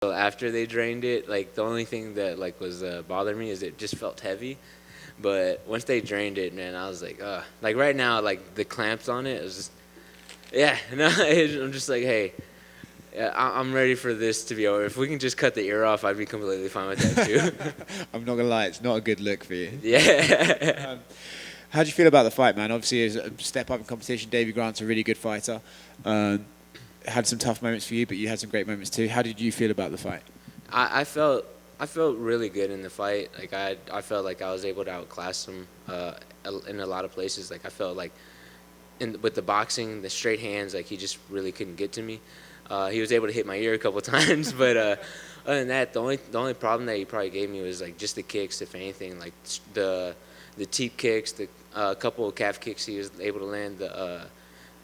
So after they drained it, like the only thing that like was bothering me is it just felt heavy. But once they drained it, man, I was like right now, like the clamps on it, is just, yeah, no, I'm just like, hey, yeah, I'm ready for this to be over. If we can just cut the ear off, I'd be completely fine with that too. I'm not gonna lie, it's not a good look for you. Yeah. How do you feel about the fight, man? Obviously, it's a step up in competition. Davey Grant's a really good fighter. Had some tough moments for you, but you had some great moments too. How did you feel about the fight? I felt really good in the fight. Like I felt like I was able to outclass him in a lot of places. Like I felt like with the boxing, the straight hands, like he just really couldn't get to me. He was able to hit my ear a couple times, but other than that, the only problem that he probably gave me was like just the kicks, if anything, like the teep kicks, the couple of calf kicks he was able to land.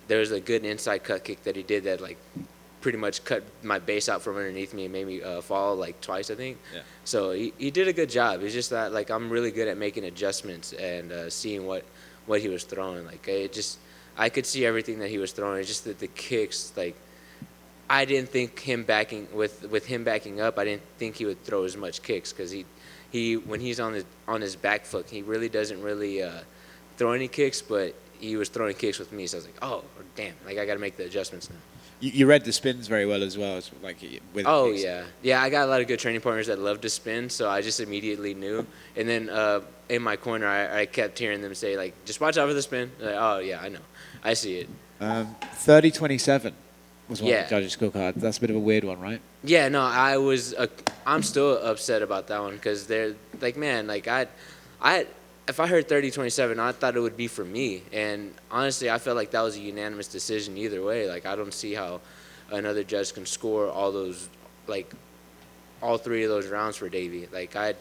There was a good inside cut kick that he did that like pretty much cut my base out from underneath me and made me fall like twice, I think. Yeah. So he did a good job. It's just that like I'm really good at making adjustments and seeing what he was throwing. Like I could see everything that he was throwing. It's just that the kicks, like I didn't think him backing with him backing up, I didn't think he would throw as much kicks because he when he's on his back foot, he really doesn't really throw any kicks, but he was throwing kicks with me. So I was like, oh damn, like I got to make the adjustments now. You read the spins very well as well. Like with Oh yeah. I got a lot of good training partners that love to spin, so I just immediately knew. And then in my corner, I kept hearing them say like, just watch out for the spin. Like, oh yeah, I know, I see it. 30-27 was one Yeah. of the judges' scorecard. That's a bit of a weird one, right? Yeah, no, I'm still upset about that one because they're like, man, like if I heard 30-27, I thought it would be for me. And honestly, I felt like that was a unanimous decision either way. Like I don't see how another judge can score all those, like all three of those rounds for Davey. Like I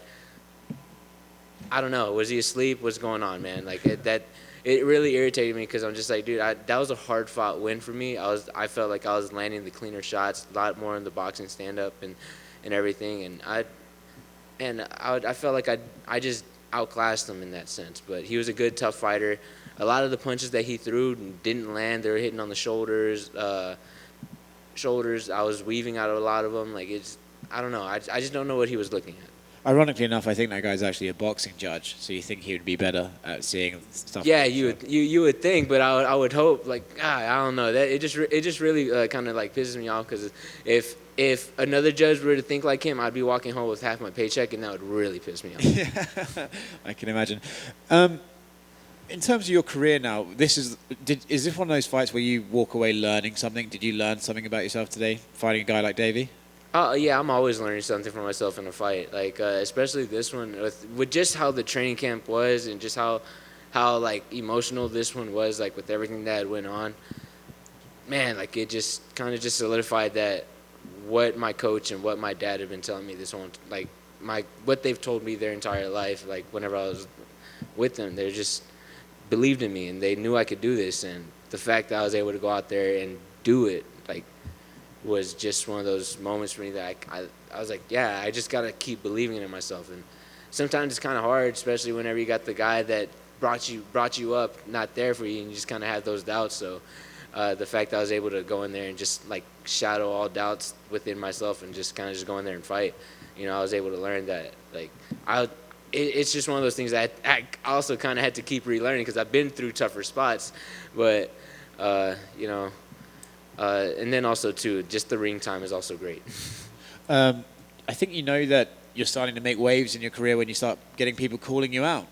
don't know. Was he asleep? What's going on, man? Like it really irritated me because I'm just like, dude, that was a hard fought win for me. I felt like I was landing the cleaner shots, a lot more in the boxing stand up and everything, and I felt like I just outclassed him in that sense. But he was a good, tough fighter. A lot of the punches that he threw didn't land. They were hitting on the shoulders. I was weaving out of a lot of them. Like I don't know. I just don't know what he was looking at. Ironically enough, I think that guy's actually a boxing judge, so you think he would be better at seeing stuff. Yeah, you would think, but I would hope. Like I don't know. That it just really kind of like pisses me off because if another judge were to think like him, I'd be walking home with half my paycheck, and that would really piss me off. Yeah, I can imagine. In terms of your career now, is this one of those fights where you walk away learning something? Did you learn something about yourself today, fighting a guy like Davey? Yeah, I'm always learning something for myself in a fight. Like especially this one with just how the training camp was and just how like emotional this one was, like with everything that went on. Man, like it just kind of just solidified that what my coach and what my dad have been telling me this one, like what they've told me their entire life. Like whenever I was with them, they just believed in me and they knew I could do this. And the fact that I was able to go out there and do it, like, was just one of those moments for me that I was like, yeah, I just got to keep believing in myself. And sometimes it's kind of hard, especially whenever you got the guy that brought you up not there for you, and you just kind of have those doubts. So the fact that I was able to go in there and just like shadow all doubts within myself and just kind of just go in there and fight, I was able to learn that like it's just one of those things that I also kind of had to keep relearning because I've been through tougher spots, but and then also too, just the ring time is also great. I think you know that you're starting to make waves in your career when you start getting people calling you out.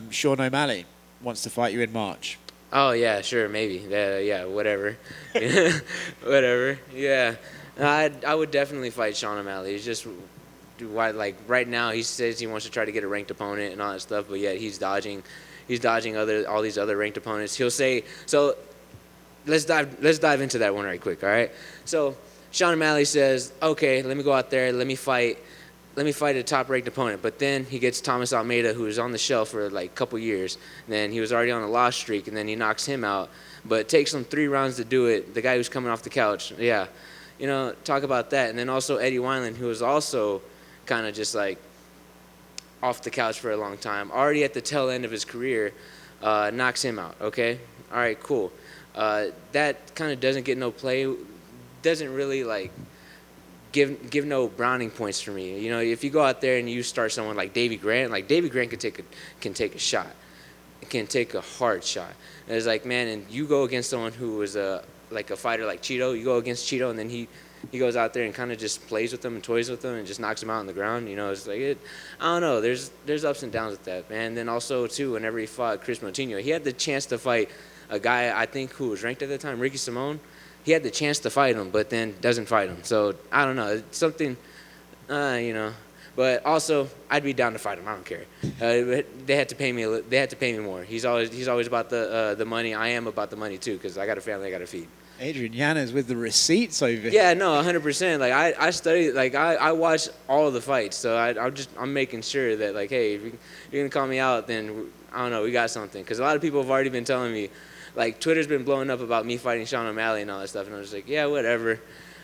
Sean O'Malley wants to fight you in March. Oh yeah, sure, maybe. Yeah, whatever. Whatever. Yeah, I would definitely fight Sean O'Malley. It's just like right now he says he wants to try to get a ranked opponent and all that stuff, but yet he's dodging all these other ranked opponents. He'll say so. Let's dive into that one right quick, all right? So Sean O'Malley says, okay, let me go out there, let me fight a top-ranked opponent. But then he gets Thomas Almeida, who was on the shelf for like a couple years. And then he was already on a loss streak, and then he knocks him out. But it takes him 3 rounds to do it. The guy who's coming off the couch, yeah. Talk about that. And then also Eddie Wineland, who was also kind of just like off the couch for a long time, already at the tail end of his career, knocks him out, okay? All right, cool. That kind of doesn't get no play, doesn't really like give no browning points for me. You know, if you go out there and you start someone like Davey Grant, can take a shot, can take a hard shot. And it's like, man, and you go against someone who was a fighter like Cheeto. You go against Cheeto, and then he goes out there and kind of just plays with them and toys with them and just knocks them out on the ground. You know, it's like I don't know. There's ups and downs with that, man. And then also too, whenever he fought Chris Moutinho, he had the chance to fight a guy I think who was ranked at the time, Ricky Simone. He had the chance to fight him, but then doesn't fight him. So I don't know. It's something, you know. But also, I'd be down to fight him. I don't care. They had to pay me. They had to pay me more. He's always about the money. I am about the money too, because I got a family I got to feed. Adrian Yanez with the receipts over here. Yeah, no, 100%. Like I study, like I watch all of the fights, so I'm making sure that like, hey, if you're gonna call me out, then I don't know, we got something. Because a lot of people have already been telling me, like Twitter's been blowing up about me fighting Sean O'Malley and all that stuff, and I was like, yeah, whatever.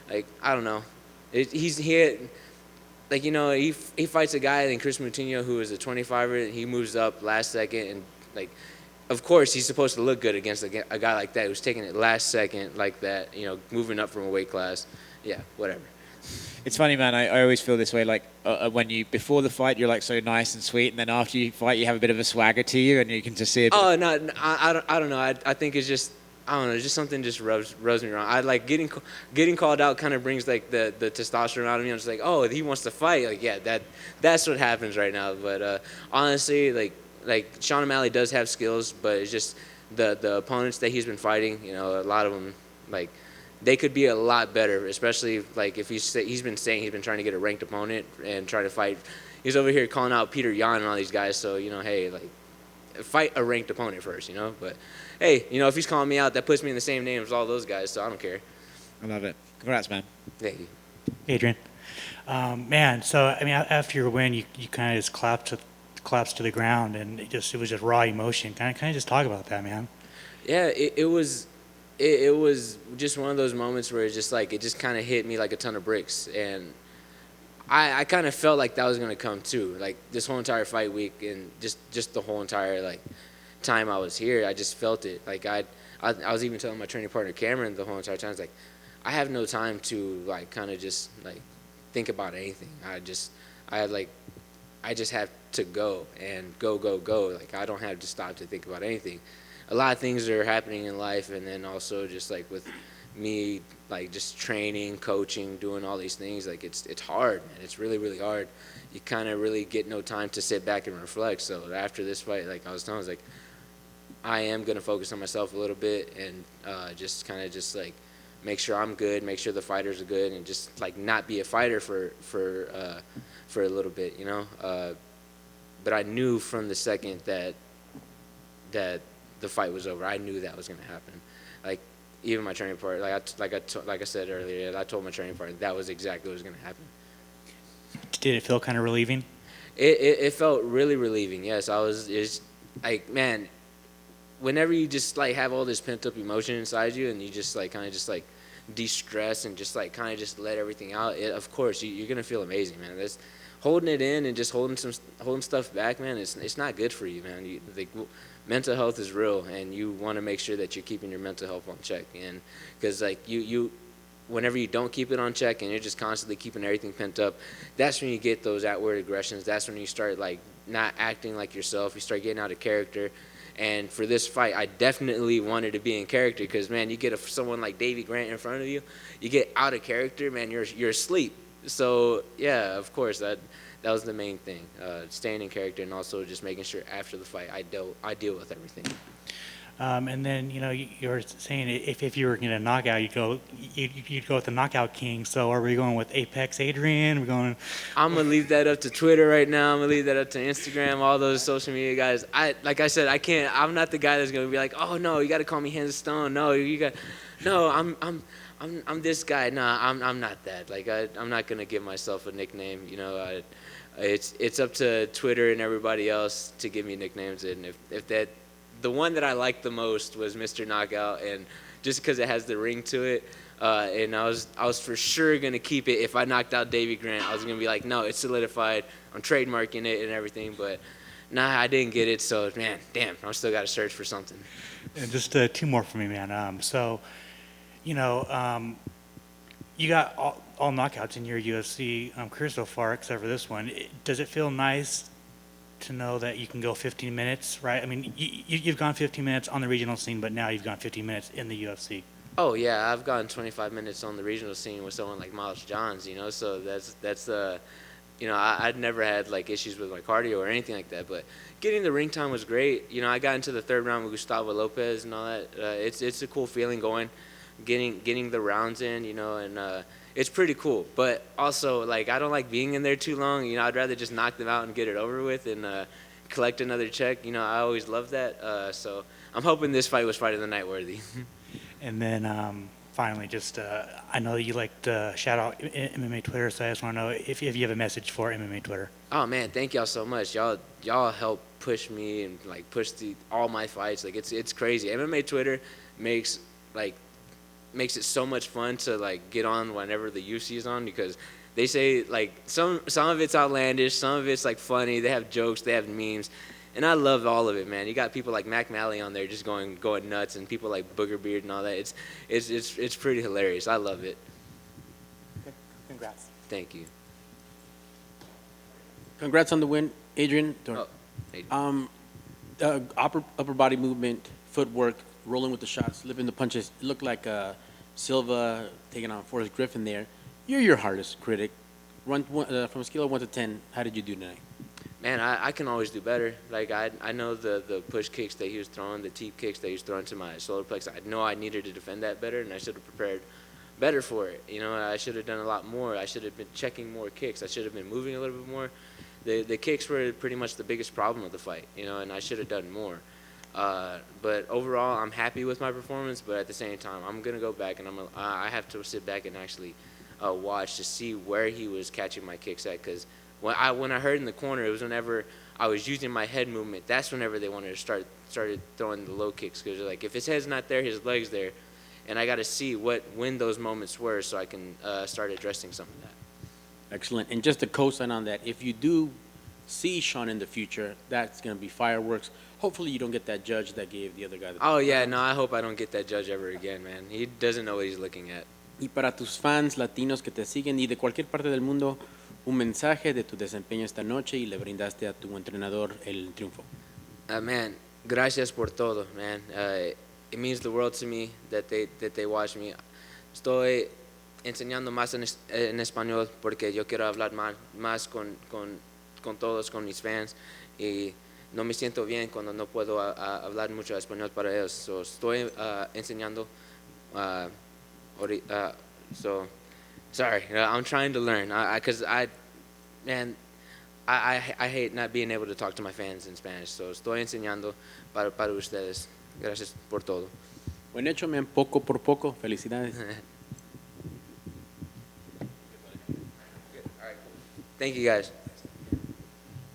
Like I don't know, like you know he fights a guy named Chris Moutinho who is a 25er, and he moves up last second, and like. Of course, he's supposed to look good against a guy like that who's taking it last second like that, you know, moving up from a weight class. Yeah, whatever. It's funny, man. I always feel this way. Like when you before the fight, you're like so nice and sweet, and then after you fight, you have a bit of a swagger to you, and you can just see it. Oh no, I don't know. I think it's just I don't know. Just something just rubs me wrong. I like getting called out. Kind of brings like the testosterone out of me. I'm just like, oh, he wants to fight. Like yeah, that's what happens right now. But honestly, like Sean O'Malley does have skills, but it's just the opponents that he's been fighting. You know, a lot of them like they could be a lot better, especially like if he's been saying he's been trying to get a ranked opponent and try to fight. He's over here calling out Peter Yan and all these guys. So you know, hey, like fight a ranked opponent first. You know, but hey, you know if he's calling me out, that puts me in the same name as all those guys. So I don't care. I love it. Congrats, man. Thank you, Adrian. Man, so I mean, after your win, you kind of just collapsed to the ground, and it was just raw emotion. Kind of just talk about that, man. Yeah, it was just one of those moments where it just kind of hit me like a ton of bricks, and I kind of felt like that was gonna come too. Like this whole entire fight week and just the whole entire like time I was here, I just felt it. Like I was even telling my training partner Cameron the whole entire time, I was like, I have no time to like kind of just like think about anything. I just have to go and go. Like I don't have to stop to think about anything. A lot of things are happening in life, and then also just like with me, like just training, coaching, doing all these things. Like it's hard, man. It's really really hard. You kind of really get no time to sit back and reflect. So after this fight, like I was like, I am gonna focus on myself a little bit and just kind of just like make sure I'm good, make sure the fighters are good, and just like not be a fighter for a little bit, you know. But I knew from the second that the fight was over, I knew that was going to happen. Like even my training partner, like I said earlier, I told my training partner that was exactly what was going to happen. Did it feel kind of relieving? It felt really relieving. Yes, it's like, man, whenever you just like have all this pent up emotion inside you, and you just like kind of just like de-stress and just like kind of just let everything out, of course you're gonna feel amazing, man. That's holding it in and just holding stuff back, man. It's not good for you, man. Mental health is real, and you want to make sure that you're keeping your mental health on check. And because like you whenever you don't keep it on check and you're just constantly keeping everything pent up, that's when you get those outward aggressions. That's when you start like not acting like yourself. You start getting out of character. And for this fight, I definitely wanted to be in character because, man, you get someone like Davey Grant in front of you, you get out of character, man, you're asleep. So, yeah, of course, that was the main thing, staying in character and also just making sure after the fight I deal with everything. And then, you know, you were saying if you were going to knockout, you'd go with the knockout king. So are we going with Apex Adrian? I'm going to leave that up to Twitter right now. I'm going to leave that up to Instagram, all those social media guys. Like I said, I'm not the guy that's going to be like, oh, no, you got to call me Hands of Stone. No, I'm this guy. Nah, I'm not that. Like, I'm not going to give myself a nickname. You know, it's up to Twitter and everybody else to give me nicknames. And if the one that I liked the most was Mr. Knockout, and just because it has the ring to it, and I was for sure gonna keep it if I knocked out Davey Grant. I was gonna be like, no, it's solidified. I'm trademarking it and everything, but nah, I didn't get it. So man, damn, I still got to search for something. And just two more for me, man. So, you know, you got all knockouts in your UFC career so far, except for this one. Does it feel nice to know that you can go 15 minutes, right? I mean, you've gone 15 minutes on the regional scene, but now you've gone 15 minutes in the UFC. Oh yeah, I've gotten 25 minutes on the regional scene with someone like Miles Johns, you know. So that's you know, I'd never had like issues with my cardio or anything like that. But getting the ring time was great. You know, I got into the third round with Gustavo Lopez and all that. It's a cool feeling getting the rounds in, you know, and it's pretty cool. But also, like, I don't like being in there too long. You know, I'd rather just knock them out and get it over with and collect another check. You know, I always love that. So I'm hoping this fight was Fight of the Night worthy. And then finally, just I know you like to shout out MMA Twitter, so I just want to know if you have a message for MMA Twitter. Oh man, thank y'all so much. Y'all help push me and like push all my fights. Like it's crazy. MMA Twitter makes it so much fun to like get on whenever the UFC is on, because they say like some of it's outlandish, some of it's like funny. They have jokes, they have memes, and I love all of it, man. You got people like Mac Malley on there just going nuts, and people like Booger Beard and all that. It's pretty hilarious. I love it. Congrats. Thank you. Congrats on the win, Adrian. Oh, thank you. Upper body movement, footwork, rolling with the shots, living the punches. It looked like Silva taking on Forrest Griffin there. You're your hardest critic. From a scale of 1 to 10, how did you do tonight? Man, I can always do better. Like I know the push kicks that he was throwing, the teep kicks that he was throwing to my solar plex. I know I needed to defend that better, and I should have prepared better for it. You know, I should have done a lot more. I should have been checking more kicks. I should have been moving a little bit more. The kicks were pretty much the biggest problem of the fight, you know, and I should have done more. But overall, I'm happy with my performance. But at the same time, I'm gonna go back and I have to sit back and actually watch to see where he was catching my kicks at. Because when I heard in the corner, it was whenever I was using my head movement. That's whenever they wanted to started throwing the low kicks. Because like if his head's not there, his leg's there, and I got to see when those moments were so I can start addressing some of that. Excellent. And just to co-sign on that, if you do see Sean in the future, that's going to be fireworks. Hopefully you don't get that judge that gave the other guy the Oh, yeah, no, I hope I don't get that judge ever again, man. He doesn't know what he's looking at. Y para tus fans latinos que te siguen y de cualquier parte del mundo, un mensaje de tu desempeño esta noche y le brindaste a tu entrenador el triunfo. Man, gracias por todo, man. It means the world to me that they watch me. Estoy enseñando más en español porque yo quiero hablar más con todos, con mis fans, y no me siento bien cuando no puedo hablar mucho español para ellos. So estoy enseñando. So sorry, I'm trying to learn. Because I hate not being able to talk to my fans in Spanish. So estoy enseñando para ustedes. Gracias por todo. Buen hecho, man. Poco por poco. Felicidades. Thank you, guys.